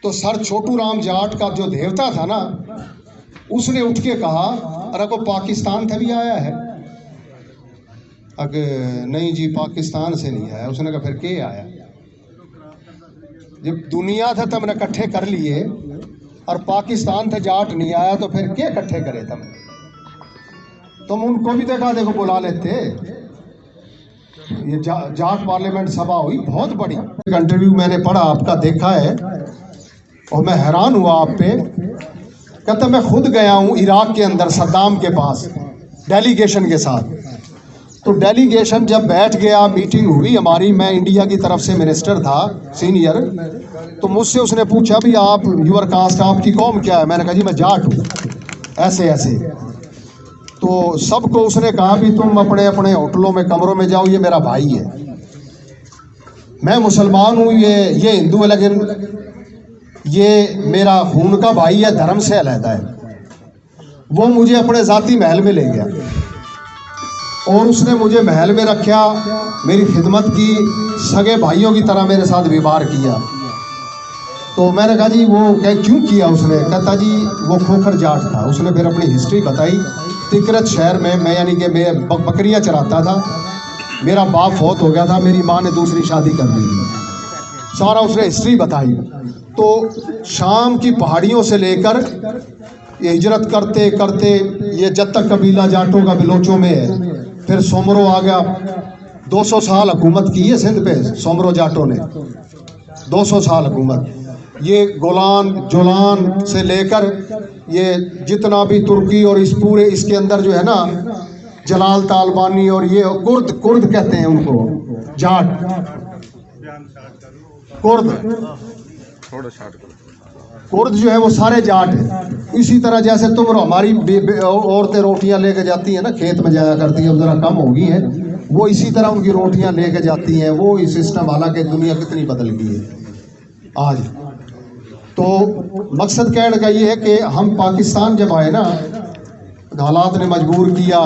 तो सर छोटू राम जाट का जो देवता था ना, उसने उठ के कहा, अरे को पाकिस्तान से भी आया है? अगर नहीं जी पाकिस्तान से नहीं आया। उसने कहा फिर के आया? जब दुनिया था तब ने इकट्ठे कर लिए और पाकिस्तान से जाट नहीं आया तो फिर के इकट्ठे करे तुम उनको भी देखो बुला लेते। ये जाट पार्लियामेंट सभा हुई बहुत बड़ी। इंटरव्यू मैंने पढ़ा, आपका देखा है और मैं हैरान हुआ आप पे। कहता मैं खुद गया हूँ इराक के अंदर सद्दाम के पास डेलीगेशन के साथ। तो डेलीगेशन जब बैठ गया, मीटिंग हुई हमारी, मैं इंडिया की तरफ से मिनिस्टर था सीनियर, तो मुझसे उसने पूछा भी आप यूर कास्ट, आपकी कौम क्या है? मैंने कहा जी मैं जाट हूँ, ऐसे ऐसे। तो सबको उसने कहा भी तुम अपने अपने होटलों में कमरों में जाओ, ये मेरा भाई है, मैं मुसलमान हूँ, ये हिंदू है, लेकिन ये मेरा खून का भाई है, धर्म से अलग है। वो मुझे अपने जाती महल में ले गया और उसने मुझे महल में रखा, मेरी खिदमत की, सगे भाइयों की तरह मेरे साथ व्यवहार किया। तो मैंने कहा जी वो क्यों किया? उसने कहता जी वो खोखर जाट था। उसने फिर अपनी हिस्ट्री बताई। तिकरत शहर में मैं यानी कि मैं बकरियाँ चराता था, मेरा बाप फौत हो गया था, मेरी माँ ने दूसरी शादी कर ली थी, सारा उसने हिस्ट्री बताई। तो शाम की पहाड़ियों से लेकर ये हिजरत करते करते ये जब तक कबीला जाटों का बिलोचों में है, फिर सोमरो आ गया। 200 साल हुकूमत की है सिंध पे सोमरो जाटों ने, 200 साल हुकूमत। ये गोलान जोलान से लेकर ये जितना भी तुर्की और इस पूरे इसके अंदर जो है ना, जलाल तालबानी और ये कुर्द कहते हैं उनको, जाट कुर्द जो है वो सारे जाट हैं। इसी तरह जैसे तुम हमारी औरतें रोटियां लेके जाती हैं ना, खेत में जाया करती हैं, अब जरा कम हो गई है, वो इसी तरह उनकी रोटियां लेके जाती हैं। वो इस सिस्टम, हालांकि दुनिया कितनी बदल गई है आज। तो मकसद कहने का ये है कि हम पाकिस्तान जब आए ना, हालात ने मजबूर किया।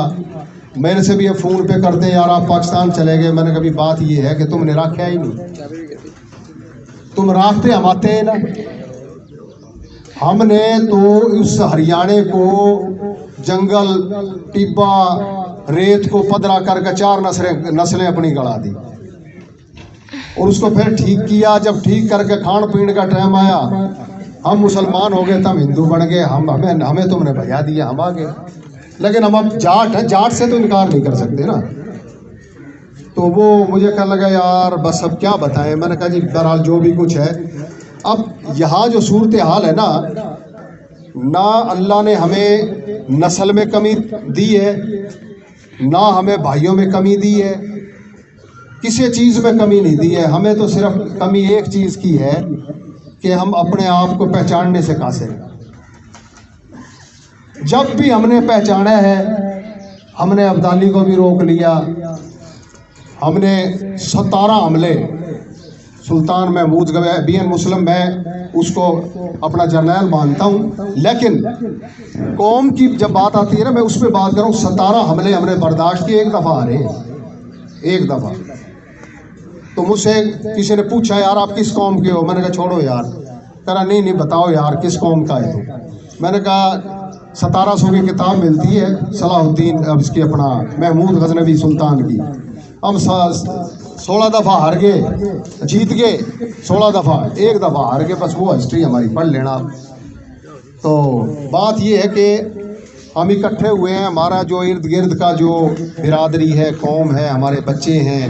मेरे से भी ये फ़ोन पे करते यार आप पाकिस्तान चले गए। मैंने कभी बात ये है कि तुमने रखा ही नहीं, तुम रास्ते हम आते हैं ना। हमने तो उस हरियाणे को जंगल टिब्बा रेत को पदरा करके 4 नस्लें अपनी गड़ा दी और उसको फिर ठीक किया। जब ठीक करके खान पीन का टाइम आया, हम मुसलमान हो गए, तब हिंदू बन गए। हमें तुमने भजा दिया, हम आ गए। लेकिन हम अब जाट हैं, जाट से तो इनकार नहीं कर सकते ना। तो वो मुझे कहने लगा यार बस अब क्या बताएं। मैंने कहा जी बहरहाल जो भी कुछ है, अब यहाँ जो सूरत हाल है ना अल्लाह ने हमें नस्ल में कमी दी है, ना हमें भाइयों में कमी दी है, किसी चीज़ में कमी नहीं दी है। हमें तो सिर्फ कमी एक चीज़ की है कि हम अपने आप को पहचानने से कासिर हैं। जब भी हमने पहचाना है, हमने अब्दाली को भी रोक लिया, हमने 17 हमले, सुल्तान महमूद बीएन मुस्लिम, मैं उसको अपना जर्नैल मानता हूँ, लेकिन कौम की जब बात आती है ना, मैं उस पर बात कर रहा हूँ। 17 हमले हमने बर्दाश्त किए, एक दफ़ा आ रहे हैं, एक दफ़ा। तो मुझसे किसी ने पूछा यार आप किस कौम के हो? मैंने कहा छोड़ो यार। कह रहा नहीं बताओ यार किस कौम का है तो। मैंने कहा 1700 की किताब मिलती है सलाहुद्दीन, अब इसकी अपना महमूद गजनवी सुल्तान की, हम 16 दफ़ा हार गए, जीत गए 16 दफ़ा, एक दफ़ा हार गए, बस वो हिस्ट्री हमारी पढ़ लेना। तो बात ये है कि हम इकट्ठे हुए हैं, हमारा जो इर्द गिर्द का जो बिरादरी है, कौम है, हमारे बच्चे हैं,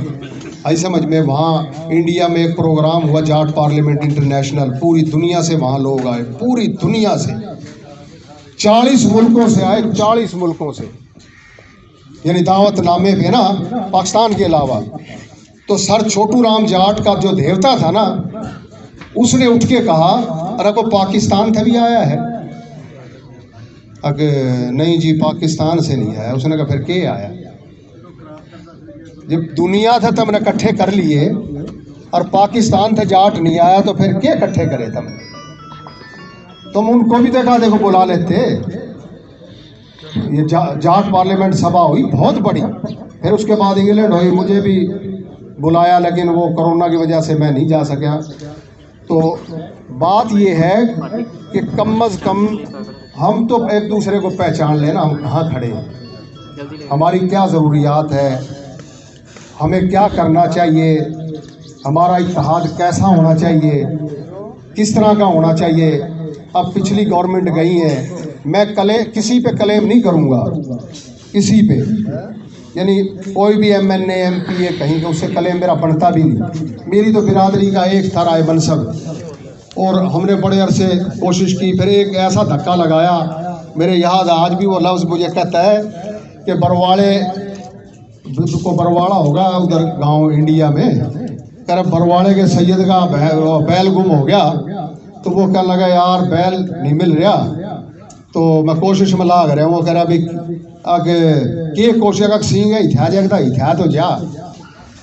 ऐसे समझ में। वहाँ इंडिया में एक प्रोग्राम हुआ जाट पार्लियामेंट इंटरनेशनल, पूरी दुनिया से वहाँ लोग आए, पूरी दुनिया से 40 मुल्कों से आए, 40 मुल्कों से, यानी दावतनामे पे ना, पाकिस्तान के अलावा। तो सर छोटू राम जाट का जो देवता था ना, उसने उठ के कहा, अरे को पाकिस्तान से भी आया है? अगर नहीं जी पाकिस्तान से नहीं आया। उसने कहा फिर के आया? जब दुनिया था तब ने इकट्ठे कर लिए और पाकिस्तान से जाट नहीं आया तो फिर क्या इकट्ठे करे तुम उनको भी देखो बुला लेते। ये जाट पार्लियामेंट सभा हुई बहुत बड़ी। फिर उसके बाद इंग्लैंड हुई, मुझे भी बुलाया, लेकिन वो कोरोना की वजह से मैं नहीं जा सका। तो बात ये है कि कम अज़ कम हम तो एक दूसरे को पहचान लेना, हम कहाँ खड़े हैं, हमारी क्या ज़रूरियात है, हमें क्या करना चाहिए, हमारा इत्तेहाद कैसा होना चाहिए, किस तरह का होना चाहिए। अब पिछली गवर्नमेंट गई है, मैं किसी पे क्लेम नहीं करूँगा, किसी पे, यानी कोई भी MNA MPA कहीं का उससे क्लेम मेरा बनता भी नहीं। मेरी तो बिरादरी का एक था राय मनसब, और हमने बड़े अरसे कोशिश की, फिर एक ऐसा धक्का लगाया, मेरे याद आज भी वो लफ्ज़ मुझे कहता है कि बरवाड़े को बरवाड़ा होगा उधर गांव इंडिया में, कर बरवाड़े के सैयद का बैल गुम हो गया, तो वो कहने लगा यार बैल नहीं मिल रहा, तो मैं कोशिश में लाग रहा हूँ। वो कह रहा भाई आगे के कोशिश का सींग है इत्या जगदा इत्या तो जा,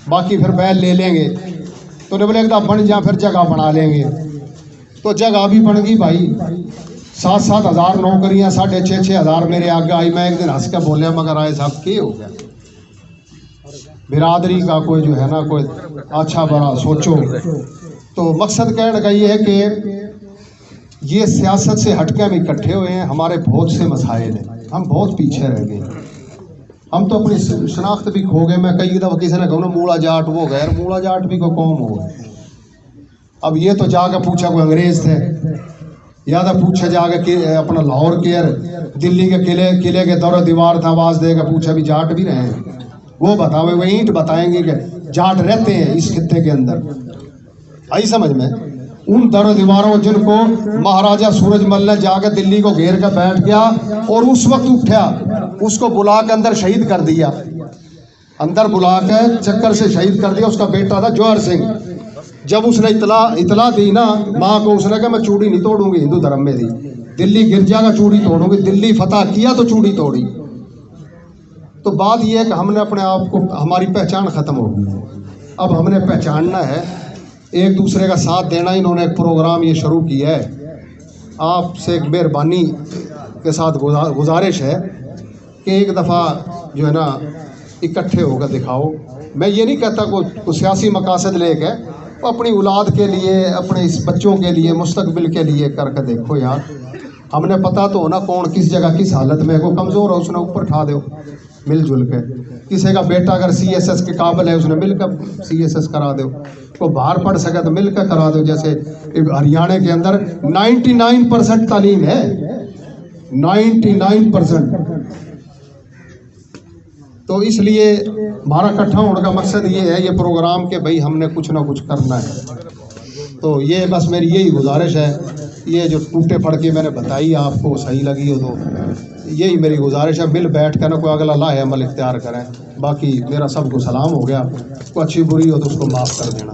बाकी फिर बैल ले लेंगे। तो ने बोले एकदम बन जा, फिर जगह बना लेंगे। तो जगह भी बन गई भाई, 7-7 हज़ार नौकरियाँ, 6,500 हज़ार मेरे आगे आई। मैं एक दिन हंस के बोलिया मगर आए साहब के हो गया, बिरादरी का कोई जो है ना कोई अच्छा बड़ा सोचो। तो मकसद कहने का ये है कि ये सियासत से हटके हम इकट्ठे हुए हैं, हमारे बहुत से मसाइल हैं, हम बहुत पीछे रह गए, हम तो अपनी शनाख्त भी खो गए। मैं कई दफ़ा किसी ने कहूँ ना मूला जाट वो गैर मूला जाट भी को कौम हो गए। अब ये तो जाकर पूछा कोई अंग्रेज थे, या तो पूछा जाकर कि अपना लाहौर के दिल्ली के किले के दौरे दीवार था, आवाज़ देकर पूछा भी जाट भी रहे हैं, वो बतावे, वो ईंट बताएंगे कि जाट रहते हैं इस खित्ते के अंदर। आई समझ में? उन दर दीवारों जिनको महाराजा सूरजमल ने जाकर दिल्ली को घेर कर बैठ गया और उस वक्त उठा, उसको बुला कर अंदर शहीद कर दिया, अंदर बुला कर चक्कर से शहीद कर दिया। उसका बेटा था जौहर सिंह। जब उसने इतला दी ना माँ को, उसने कहा मैं चूड़ी नहीं तोड़ूंगी, हिंदू धर्म में थी, दिल्ली गिरजा का चूड़ी तोड़ूंगी, दिल्ली फतह किया तो चूड़ी तोड़ी। तो बात यह है कि हमने अपने आप को, हमारी पहचान ख़त्म हो गई है, अब हमने पहचानना है, एक दूसरे का साथ देना। इन्होंने एक प्रोग्राम ये शुरू किया है, आपसे एक मेहरबानी के साथ गुजारिश है कि एक दफ़ा जो है ना इकट्ठे होकर दिखाओ। मैं ये नहीं कहता कोई सियासी मकासद लेके, अपनी औलाद के लिए, अपने इस बच्चों के लिए, मुस्तकबिल के लिए करके देखो यार। हमने पता तो होना कौन किस जगह किस हालत में, कोई कमज़ोर है उसने ऊपर उठा दो मिलजुल के, किसी का बेटा अगर CSS के काबिल है उसने मिलकर CSS करा दो, को बाहर पढ़ सके तो मिलकर करा दो। जैसे हरियाणा के अंदर 99% तालीम है, 99%। तो इसलिए हमारा इकट्ठा होने का मकसद ये है, ये प्रोग्राम के भाई हमने कुछ ना कुछ करना है। तो ये बस मेरी यही गुजारिश है, ये जो टूटे फड़के मैंने बताई आपको सही लगी हो तो यही मेरी गुजारिश है, मिल बैठ कर ना कोई अगला लाहे अमल इख्तियार करें। बाकी मेरा सबको सलाम हो गया, कोई अच्छी बुरी हो तो उसको माफ़ कर देना।